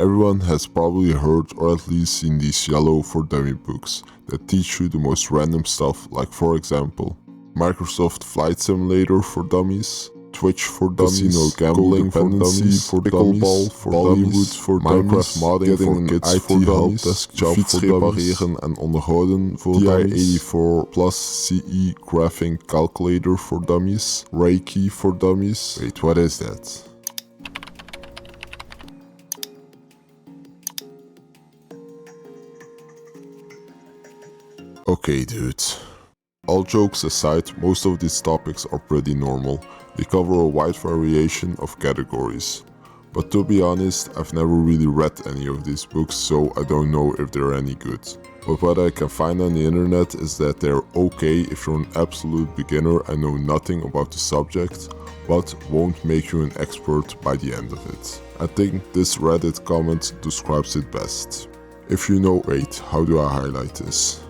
Everyone has probably heard or at least seen these yellow For Dummy books that teach you the most random stuff, like for example, Microsoft Flight Simulator for Dummies, Twitch for Dummies, Casino Gambling for Dummies, for Pickleball for Bollywood for Minecraft modding for kids IT for dummies, helpdesk job fiets repareren en onderhouden voor dummies, TI-84 plus CE graphing calculator for dummies, Reiki for dummies. Wait, what is that? Okay, dude. All jokes aside, most of these topics are pretty normal. They cover a wide variation of categories. But to be honest, I've never really read any of these books, so I don't know if they're any good. But what I can find on the internet is that they're okay if you're an absolute beginner and know nothing about the subject, but won't make you an expert by the end of it. I think this Reddit comment describes it best. If you know, wait, how do I highlight this?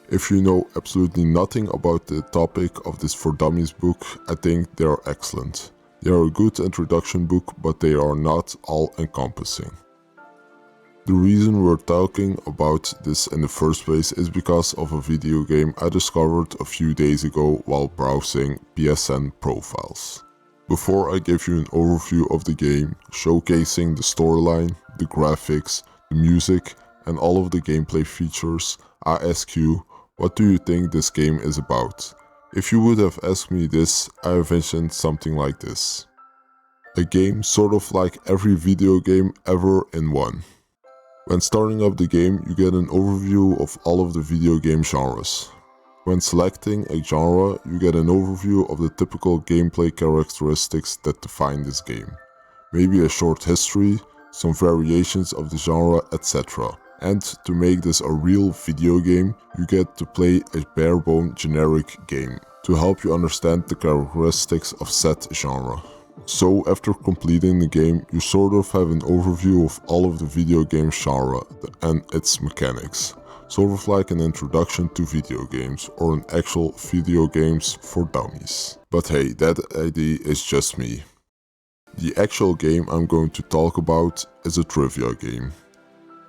If you know absolutely nothing about the topic of this For Dummies book, I think they are excellent. They are a good introduction book, but they are not all-encompassing. The reason we're talking about this in the first place is because of a video game I discovered a few days ago while browsing PSN profiles. Before I give you an overview of the game, showcasing the storyline, the graphics, the music, and all of the gameplay features, I ask you, what do you think this game is about? If you would have asked me this, I envisioned something like this. A game sort of like every video game ever in one. When starting up the game, you get an overview of all of the video game genres. When selecting a genre, you get an overview of the typical gameplay characteristics that define this game. Maybe a short history, some variations of the genre, etc. And to make this a real video game, you get to play a bare-bone generic game to help you understand the characteristics of said genre. So after completing the game, you sort of have an overview of all of the video game genre and its mechanics. Sort of like an introduction to video games or an actual video games for dummies. But hey, that idea is just me. The actual game I'm going to talk about is a trivia game.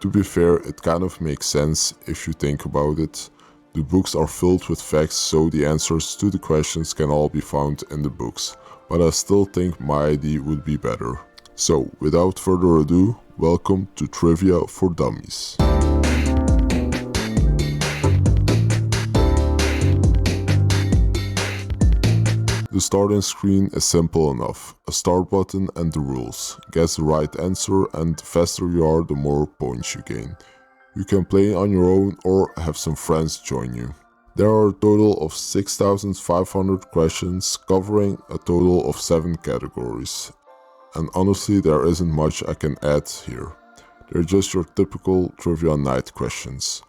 To be fair, it kind of makes sense if you think about it. The books are filled with facts, so the answers to the questions can all be found in the books, but I still think my idea would be better. So, without further ado, welcome to Trivia for Dummies. The starting screen is simple enough, a start button and the rules. Guess the right answer and the faster you are, the more points you gain. You can play on your own or have some friends join you. There are a total of 6,500 questions covering a total of 7 categories. And honestly, there isn't much I can add here. They're just your typical trivia night questions.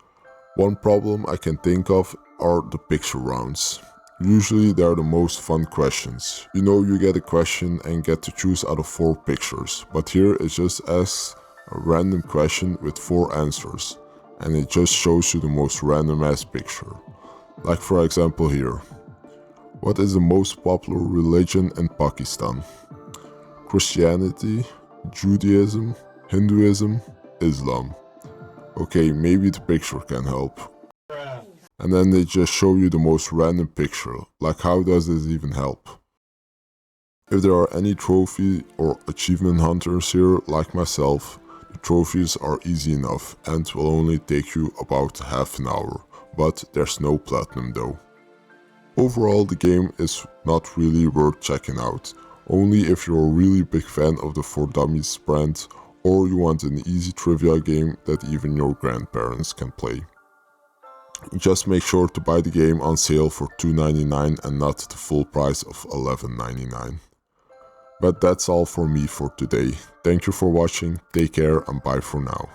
One problem I can think of are the picture rounds. Usually they are the most fun questions. You know, you get a question and get to choose out of 4 pictures, but here it just asks a random question with 4 answers, and it just shows you the most random ass picture. Like for example here. What is the most popular religion in Pakistan? Christianity, Judaism, Hinduism, Islam. Okay, maybe the picture can help. And then they just show you the most random picture, like how does this even help? If there are any trophy or achievement hunters here like myself, the trophies are easy enough and will only take you about half an hour, but there's no platinum though. Overall, the game is not really worth checking out, only if you're a really big fan of the For Dummies brand or you want an easy trivia game that even your grandparents can play. Just make sure to buy the game on sale for $2.99 and not the full price of $11.99. But that's all for me for today. Thank you for watching, take care and bye for now.